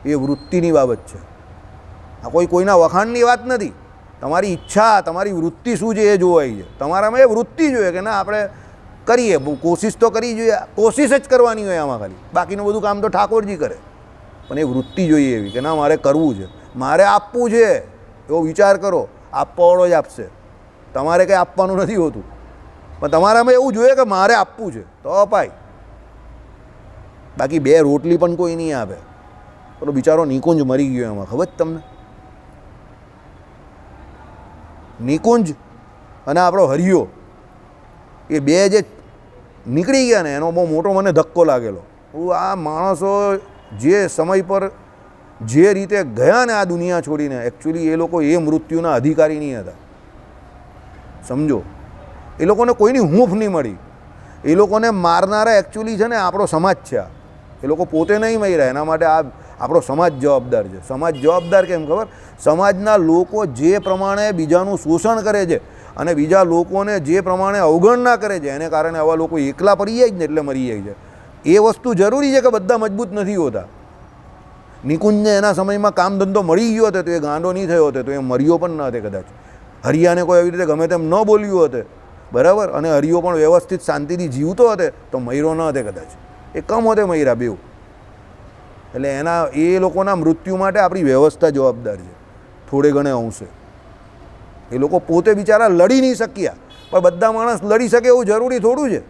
એ વૃત્તિની બાબત છે. આ કોઈના વખાણની વાત નથી. તમારી ઈચ્છા, તમારી વૃત્તિ શું છે એ જોવાય છે. તમારામાં એ વૃત્તિ જોઈએ કે ના આપણે કરીએ, કોશિશ તો કરવી જોઈએ. કોશિશ જ કરવાની હોય આમાં ખાલી, બાકીનું બધું કામ તો ઠાકોરજી કરે. પણ એ વૃત્તિ જોઈએ એવી કે ના મારે કરવું છે, મારે આપવું છે, એવો વિચાર કરો. આપવાવાળો જ આપશે, તમારે કંઈ આપવાનું નથી હોતું. પણ તમારામાં એવું જોઈએ કે મારે આપવું છે તો અપાય. બાકી 2 રોટલી પણ કોઈ નહીં આપે. પેલો બિચારો નિકુંજ મરી ગયો એમાં, ખબર જ તમને? નિકુંજ અને આપણો હરિયો, એ 2 જે નીકળી ગયા ને એનો બહુ મોટો મને ધક્કો લાગેલો. આ માણસો જે સમય પર જે રીતે ગયા ને આ દુનિયા છોડીને, એકચ્યુઅલી એ લોકો એ મૃત્યુના અધિકારી નહીં હતા. સમજો, એ લોકોને કોઈની હૂંફ નહીં મળી. એ લોકોને મારનારા એકચ્યુઅલી છે ને આપણો સમાજ છે. એ લોકો પોતે નહીં મર્યા, એના માટે આ આપણો સમાજ જવાબદાર છે. સમાજ જવાબદાર કેમ ખબર? સમાજના લોકો જે પ્રમાણે બીજાનું શોષણ કરે છે અને બીજા લોકોને જે પ્રમાણે અવગણના કરે છે, એને કારણે આવા લોકો એકલા પડી જાય જ ને એટલે મરી જાય છે. એ વસ્તુ જરૂરી છે કે બધા મજબૂત નથી હોતા. નિકુંજને એના સમયમાં કામ ધંધો મળી ગયો હતો તો એ ગાંડો નહીં થયો હતો, તો એ મર્યો પણ ન હતો કદાચ. હરિયાને કોઈ એવી રીતે ગમે તેમ ન બોલ્યું હતું, બરાબર? અને હરિયો પણ વ્યવસ્થિત શાંતિથી જીવતો હતો તો મર્યો ન હતો કદાચ. એ કમ હોતે મર્યા બેઉ. એટલે એ લોકોના મૃત્યુ માટે આપણી વ્યવસ્થા જવાબદાર છે થોડે ઘણે અંશે. એ લોકો પોતે બિચારા લડી નહીં શક્યા, પણ બધા માણસ લડી શકે એવું જરૂરી થોડું છે.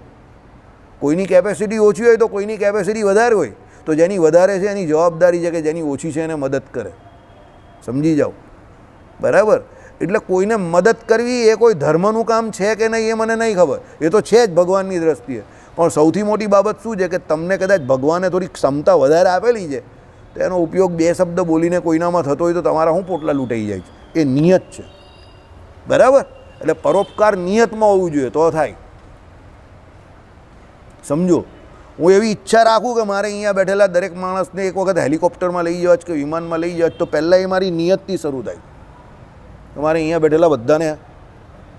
કોઈની કેપેસિટી ઓછી હોય તો કોઈની કેપેસિટી વધારે હોય, તો જેની વધારે છે એની જવાબદારી છે કે જેની ઓછી છે એને મદદ કરે. સમજી જાઓ, બરાબર? એટલે કોઈને મદદ કરવી એ કોઈ ધર્મનું કામ છે કે નહીં એ મને નહીં ખબર, એ તો છે જ ભગવાનની દ્રષ્ટિએ. પણ સૌથી મોટી બાબત શું છે કે તમને કદાચ ભગવાને થોડી ક્ષમતા વધારે આપેલી છે, તો એનો ઉપયોગ 2 શબ્દ બોલીને કોઈનામાં થતો હોય તો તમારા શું પોટલા લૂંટાઈ જાય છે. એ નિયત છે, બરાબર? એટલે પરોપકાર નિયતમાં હોવું જોઈએ તો થાય. સમજો, હું એવી ઈચ્છા રાખું કે મારે અહીંયા બેઠેલા દરેક માણસને એક વખત હેલિકોપ્ટરમાં લઈ જવા કે વિમાનમાં લઈ જવા, તો પહેલાં એ મારી નિયતથી શરૂ થાય. તમારે અહીંયા બેઠેલા બધાને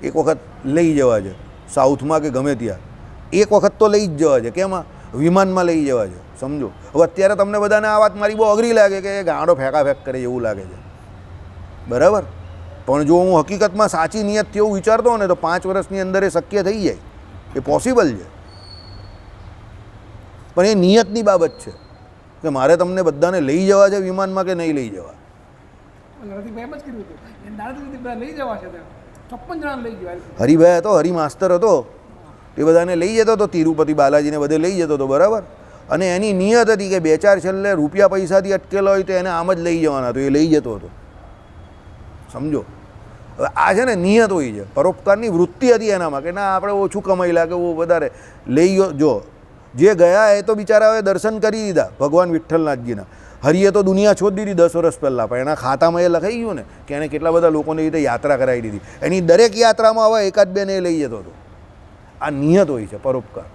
એક વખત લઈ જવા છે, સાઉથમાં કે ગમે ત્યાં એક વખત તો લઈ જ જવા છે. કેમાં? વિમાનમાં લઈ જવા છે. સમજો, હવે અત્યારે તમને બધાને આ વાત મારી બહુ અઘરી લાગે કે ગાંડો ફેંક કરે એવું લાગે છે, બરાબર? પણ જો હું હકીકતમાં સાચી નિયતથી એવું વિચારતો હોઉં ને તો 5 વર્ષની અંદર એ શક્ય થઈ જાય, એ પોસિબલ છે. પણ એ નિયતની બાબત છે કે મારે તમને બધાને લઈ જવા છે વિમાનમાં કે નહીં લઈ જવા. હરિભાઈ હતો, હરિ માસ્તર હતો, એ બધાને લઈ જતો હતો, તિરુપતિ બાલાજીને બધે લઈ જતો હતો, બરાબર? અને એની નિયત હતી કે 2-4 છેલ્લે રૂપિયા પૈસાથી અટકેલો હોય તો એને આમ જ લઈ જવાના, તો એ લઈ જતો હતો. સમજો, હવે આ છે ને નિયત હોય છે, પરોપકારની વૃત્તિ હતી એનામાં કે ના આપણે ઓછું કમાઈ લા કે વધારે લઈ જો જે ગયા એ તો બિચારાઓએ દર્શન કરી દીધા ભગવાન વિઠ્ઠલનાથજીના. હરિએ તો દુનિયા છોડી દીધી 10 વર્ષ પહેલાં, પણ એના ખાતામાં એ લખાઈ ગયું ને કે એણે કેટલા બધા લોકોને રીતે યાત્રા કરાવી દીધી. એની દરેક યાત્રામાં હવે એકાદ બે ને લઈ જતો હતો. આ નિયત હોય છે પરોપકાર.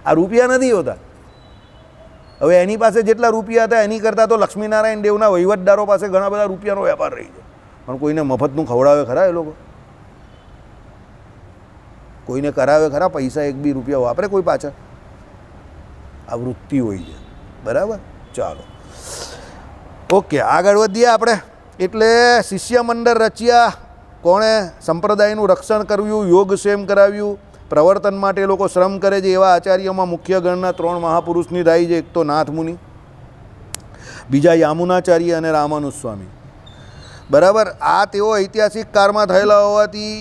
આ રૂપિયા નથી હોતા. હવે એની પાસે જેટલા રૂપિયા હતા એની કરતાં તો લક્ષ્મીનારાયણ દેવના વહીવટદારો પાસે ઘણા બધા રૂપિયાનો વેપાર રહી છે, પણ કોઈને મફતનું ખવડાવે ખરા એ લોકો? કોઈને કરાવે ખરા? પૈસા 1-2 રૂપિયા વાપરે કોઈ પાછળ? આ વૃત્તિ હોય છે. બરાબર, ચાલો ઓકે આગળ વધીએ આપણે. એટલે શિષ્ય મંડળ રચ્યા. કોણે? સંપ્રદાયનું રક્ષણ કર્યું, યોગક્ષેમ કરાવ્યું, પ્રવર્તન માટે એ લોકો શ્રમ કરે છે. એવા આચાર્યોમાં મુખ્ય ગણના 3 મહાપુરુષની થાય છે. એક તો નાથ મુનિ, બીજા યામુનાચાર્ય અને રામાનુજ સ્વામી. બરાબર, આ તેઓ ઐતિહાસિક કાળમાં થયેલા હોવાથી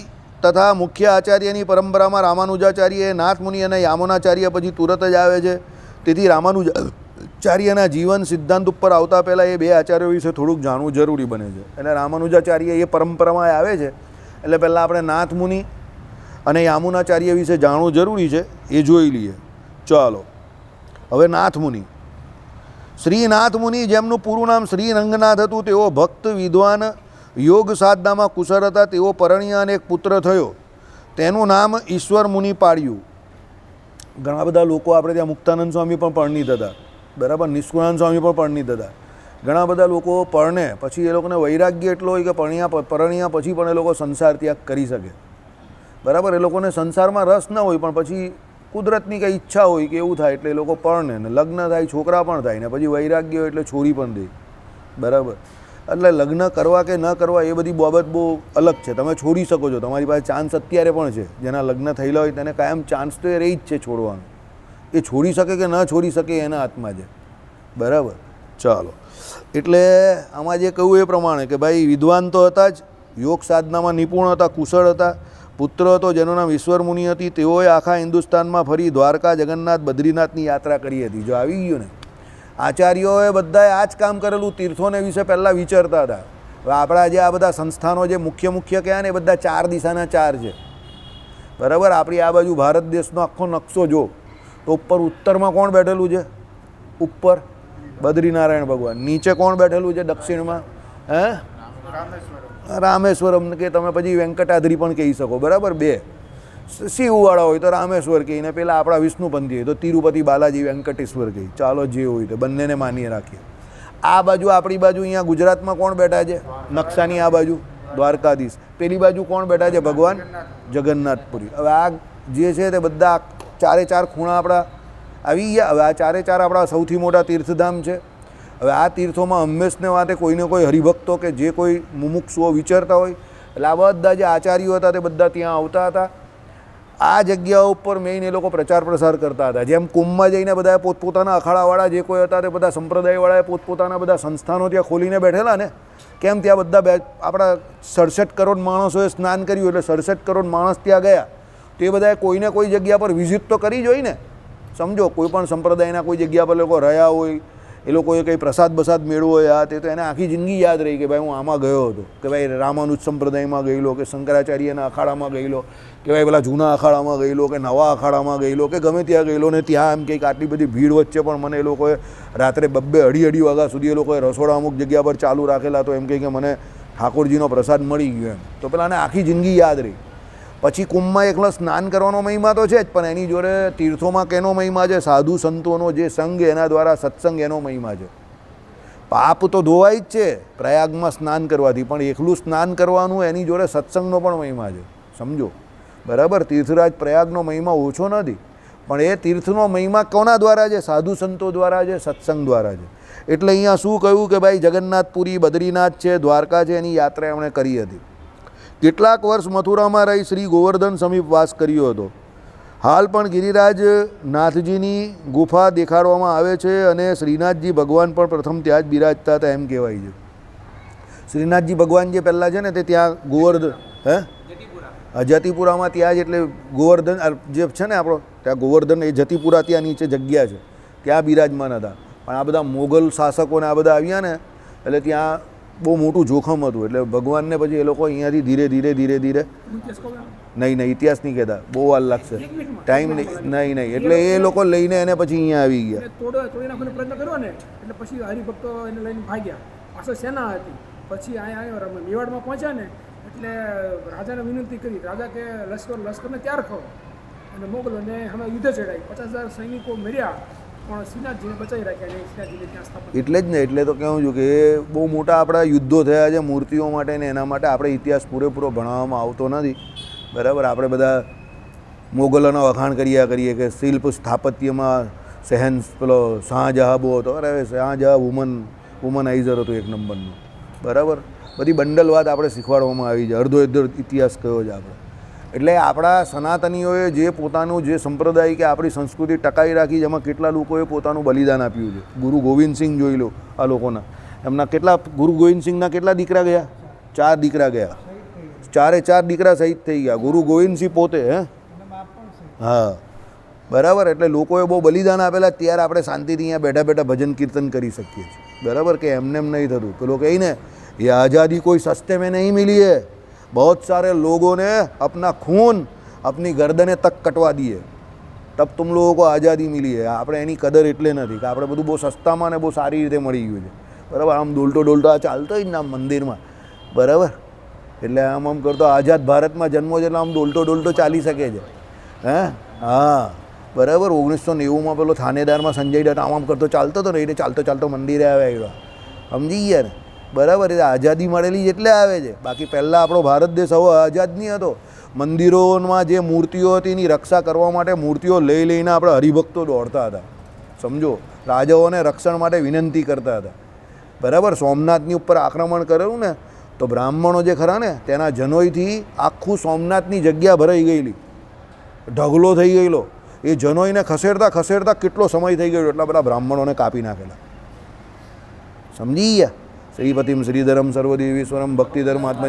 તથા મુખ્ય આચાર્યની પરંપરામાં રામાનુજાચાર્ય, નાથ મુનિ અને યામુનાચાર્ય પછી તુરત જ આવે છે. તેથી રામાનુજાચાર્યના જીવન સિદ્ધાંત ઉપર આવતા પહેલાં એ 2 આચાર્યો વિશે થોડુંક જાણવું જરૂરી બને છે. અને રામાનુજાચાર્ય એ પરંપરામાં આવે છે એટલે પહેલાં આપણે નાથ મુનિ અને યામુનાચાર્ય વિશે જાણવું જરૂરી છે, એ જોઈ લઈએ. ચાલો હવે નાથ મુનિ. શ્રીનાથ મુનિ, જેમનું પૂરું નામ શ્રી રંગનાથ હતું, તેઓ ભક્ત, વિદ્વાન, યોગ સાધનામાં કુશળ હતા. તેઓ પરણ્યા અને એક પુત્ર થયો. તેનું નામ ઈશ્વર મુનિ પાડ્યું. ઘણા બધા લોકો આપણે ત્યાં મુક્તાનંદ સ્વામી પણ પરણિત હતા. બરાબર, નિષ્કુળાનંદ સ્વામી પણ પરણિત હતા. ઘણા બધા લોકો પરણે પછી એ લોકોને વૈરાગ્ય એટલો હોય કે પરણ્યા પછી પણ એ લોકો સંસાર ત્યાગ કરી શકે. બરાબર, એ લોકોને સંસારમાં રસ ન હોય પણ પછી કુદરતની કંઈ ઈચ્છા હોય કે એવું થાય એટલે એ લોકો પરણે ને લગ્ન થાય, છોકરા પણ થાય ને પછી વૈરાગ્ય હોય એટલે છોડી પણ દે. બરાબર, એટલે લગ્ન કરવા કે ન કરવા એ બધી બાબત બહુ અલગ છે. તમે છોડી શકો છો, તમારી પાસે ચાન્સ અત્યારે પણ છે. જેના લગ્ન થયેલા હોય તેને કાયમ ચાન્સ તો એ રહી જ છે છોડવાનો. એ છોડી શકે કે ન છોડી શકે એના હાથમાં છે. બરાબર, ચાલો એટલે આમાં જે કહ્યું એ પ્રમાણે કે ભાઈ વિદ્વાન તો હતા જ, યોગ સાધનામાં નિપુણ હતા, કુશળ હતા. પુત્ર હતો જેનું નામ ઈશ્વર મુનિ હતી. તેઓએ આખા હિન્દુસ્તાનમાં ફરી દ્વારકા, જગન્નાથ, બદ્રીનાથની યાત્રા કરી હતી. જો આવી ગયું ને, આચાર્યોએ બધાએ આ જ કામ કરેલું. તીર્થોને વિશે પહેલાં વિચારતા હતા. હવે આપણા જે આ બધા સંસ્થાનો જે મુખ્ય કહેવાય ને એ બધા 4 દિશાના 4 છે. બરાબર, આપણી આ બાજુ ભારત દેશનો આખો નકશો જો તો ઉપર ઉત્તરમાં કોણ બેઠેલું છે? ઉપર બદ્રીનારાયણ ભગવાન. નીચે કોણ બેઠેલું છે દક્ષિણમાં? રામેશ્વરમ કે તમે પછી વેંકટાદ્રી પણ કહી શકો. બરાબર, 2 શિવવાળા હોય તો રામેશ્વર કહીને પેલા આપણા વિષ્ણુપંથી હોય તો તિરુપતિ બાલાજી વેંકટેશ્વર કહી. ચાલો જે હોય તો બંનેને માનીએ રાખીએ. આ બાજુ આપણી બાજુ અહીંયા ગુજરાતમાં કોણ બેઠા છે નકશાની આ બાજુ? દ્વારકાધીશ. પેલી બાજુ કોણ બેઠા છે? ભગવાન જગન્નાથપુરી. હવે આ જે છે તે બધા 4 ખૂણા આપણા આવી ગયા. હવે આ 4 આપણા સૌથી મોટા તીર્થધામ છે. હવે આ તીર્થોમાં હંમેશને વાતે કોઈને કોઈ હરિભક્તો કે જે કોઈ મુમુક્ષુઓ વિચારતા હોય એટલે આ બધા જે આચાર્યો હતા તે બધા ત્યાં આવતા હતા. આ જગ્યાઓ ઉપર મેઇન એ લોકો પ્રચાર પ્રસાર કરતા હતા. જેમ કુંભમાં જઈને બધા પોતપોતાના અખાડાવાળા જે કોઈ હતા તે બધા સંપ્રદાયવાળાએ પોતપોતાના બધા સંસ્થાનો ત્યાં ખોલીને બેઠેલા ને, કેમ ત્યાં બધા આપણા 67 કરોડ માણસોએ સ્નાન કર્યું એટલે 67 કરોડ માણસ ત્યાં ગયા. તો એ બધાએ કોઈને કોઈ જગ્યા પર વિઝિટ તો કરી જ હોય ને. સમજો, કોઈ પણ સંપ્રદાયના કોઈ જગ્યા પર લોકો રહ્યા હોય, એ લોકોએ કંઈ પ્રસાદ મેળવો હોય આ તે, તો એને આખી જિંદગી યાદ રહી કે ભાઈ હું આમાં ગયો હતો, કે ભાઈ રામાનુજ સંપ્રદાયમાં ગયેલો, કે શંકરાચાર્યના અખાડામાં ગયેલો, કે ભાઈ પેલા જૂના અખાડામાં ગયેલો, કે નવા અખાડામાં ગયેલો, કે ગમે ત્યાં ગયેલો ને ત્યાં એમ કંઈક આટલી બધી ભીડ વચ્ચે પણ મને એ લોકોએ રાત્રે 2-2 વાગ્યા સુધી એ લોકોએ રસોડા અમુક જગ્યા પર ચાલુ રાખેલા. તો એમ કે મને ઠાકોરજીનો પ્રસાદ મળી ગયો એમ. તો પેલાને આખી જિંદગી યાદ રહી. પછી કુંભમાં એકલો સ્નાન કરવાનો મહિમા તો છે જ, પણ એની જોડે તીર્થોમાં કેનો મહિમા છે? સાધુ સંતોનો જે સંઘ, એના દ્વારા સત્સંગ, એનો મહિમા છે. પાપ તો ધોવાય જ છે પ્રયાગમાં સ્નાન કરવાથી, પણ એકલું સ્નાન કરવાનું એની જોડે સત્સંગનો પણ મહિમા છે. સમજો, બરાબર, તીર્થરાજ પ્રયાગનો મહિમા ઓછો નથી, પણ એ તીર્થનો મહિમા કોના દ્વારા છે? સાધુ સંતો દ્વારા છે, સત્સંગ દ્વારા છે. એટલે અહીંયા શું કહ્યું કે ભાઈ જગન્નાથપુરી, બદ્રીનાથ છે, દ્વારકા છે, એની યાત્રા એમણે કરી હતી. કેટલાક વર્ષ મથુરામાં રહી શ્રી ગોવર્ધન સમીપ વાસ કર્યો હતો. હાલ પણ ગિરિરાજ નાથજીની ગુફા દેખાડવામાં આવે છે અને શ્રીનાથજી ભગવાન પણ પ્રથમ ત્યાં જ બિરાજતા હતા એમ કહેવાય છે. શ્રીનાથજી ભગવાન જે પહેલાં છે ને તે ત્યાં ગોવર્ધન જતિપુરામાં ત્યાં જ, એટલે ગોવર્ધન જે છે ને આપણો ત્યાં ગોવર્ધન એ જતિપુરા ત્યાં નીચે જગ્યા છે, ત્યાં બિરાજમાન હતા. પણ આ બધા મોગલ શાસકોને આ બધા આવ્યા ને એટલે ત્યાં બહુ મોટું જોખમ હતું. એટલે ભગવાનને પછી એ લોકો અહીંયાથી ધીરે ધીરે ધીરે ધીરે નહીં ઇતિહાસ નહીં કહેતા, બહુ વાર લાગશે, ટાઈમ નહીં એટલે એ લોકો લઈને એને પછી અહીંયા આવી ગયા. તોડી નાખવાનો પ્રયત્ન કર્યો ને એટલે પછી હરિભક્તો એને લઈને ભાગ્યા. પાછળ સેના હતી. પછી અહીંયા મેવાડમાં પહોંચ્યા ને એટલે રાજાને વિનંતી કરી. રાજા કે લશ્કરને તૈયાર કરો અને મોગલોને અમે યુદ્ધ ચડાવી. 50,000 સૈનિકો મર્યા પણ શ્રીનાથજીને બચાવી રાખ્યા અને શ્રીનાથજીને ત્યાં સ્થાપન. એટલે જ ને, એટલે તો કહું છું કે એ બહુ મોટા આપણા યુદ્ધો થયા છે મૂર્તિઓ માટે ને એના માટે આપણે ઇતિહાસ પૂરેપૂરો ભણાવવામાં આવતો નથી. બરાબર, આપણે બધા મોગલોના વખાણ કરીએ કે શિલ્પ સ્થાપત્યમાં પેલો શાહજહાં બહુ હતો. અરે શાહજહાં વુમનાઇઝર હતું એક નંબરનું. બરાબર, બધી બંડલ વાત આપણે શીખવાડવામાં આવી છે. અડધો ઇતિહાસ કયો છે આપણે. એટલે આપણા સનાતનીઓએ જે પોતાનું જે સંપ્રદાય કે આપણી સંસ્કૃતિ ટકાવી રાખી છે, એમાં કેટલા લોકોએ પોતાનું બલિદાન આપ્યું છે. ગુરુ ગોવિંદસિંહ જોઈ લો, આ લોકોના એમના કેટલા, ગુરુ ગોવિંદસિંહના કેટલા દીકરા ગયા? 4 દીકરા ગયા. 4 દીકરા શહીદ થઈ ગયા. ગુરુ ગોવિંદસિંહ પોતે હા બરાબર. એટલે લોકોએ બહુ બલિદાન આપેલા, ત્યારે આપણે શાંતિથી અહીંયા બેઠા બેઠા ભજન કીર્તન કરી શકીએ છીએ. બરાબર, કે એમને એમ નહીં થતું. પેલો કહે ને, ये आज़ादी कोई सस्ते में नहीं मिली है, बहुत सारे लोगों ने अपना खून अपनी गर्दनें तक कटवा दिए, तब तुम लोगों को आज़ादी मिली है. આપણે એની કદર એટલે નથી કે આપણે બધું બહુ સસ્તામાં ને બહુ સારી રીતે મળી ગયું છે. બરાબર, આમ ડોલતો આ ચાલતો જ ને આમ મંદિરમાં. બરાબર, એટલે આમ કરતો આઝાદ ભારતમાં જન્મો છે એટલે આમ ડોલતો ચાલી શકે છે. હા બરાબર. 1990માં પેલો થાનેદારમાં સંજય દત્ત આમ કરતો ચાલતો હતો ને, એટલે ચાલતો મંદિરે આવ્યા. સમજી ગયા ને? બરાબર, એ આઝાદી મળેલી એટલે આવે છે. બાકી પહેલાં આપણો ભારત દેશ હવે આઝાદ નહીં હતો. મંદિરોમાં જે મૂર્તિઓ હતી એની રક્ષા કરવા માટે મૂર્તિઓ લઈને આપણે હરિભક્તો દોડતા હતા. સમજો, રાજાઓને રક્ષણ માટે વિનંતી કરતા હતા. બરાબર, સોમનાથની ઉપર આક્રમણ કરેલું ને તો બ્રાહ્મણો જે ખરા ને તેના જનોઈથી આખું સોમનાથની જગ્યા ભરાઈ ગયેલી, ઢગલો થઈ ગયેલો. એ જનોઈને ખસેડતા કેટલો સમય થઈ ગયો, એટલા બધા બ્રાહ્મણોને કાપી નાખેલા. સમજી ગયા? શ્રીપતિમ શ્રીધરમ સર્વદેવીશ્વરમ ભક્તિધર્મ આત્મ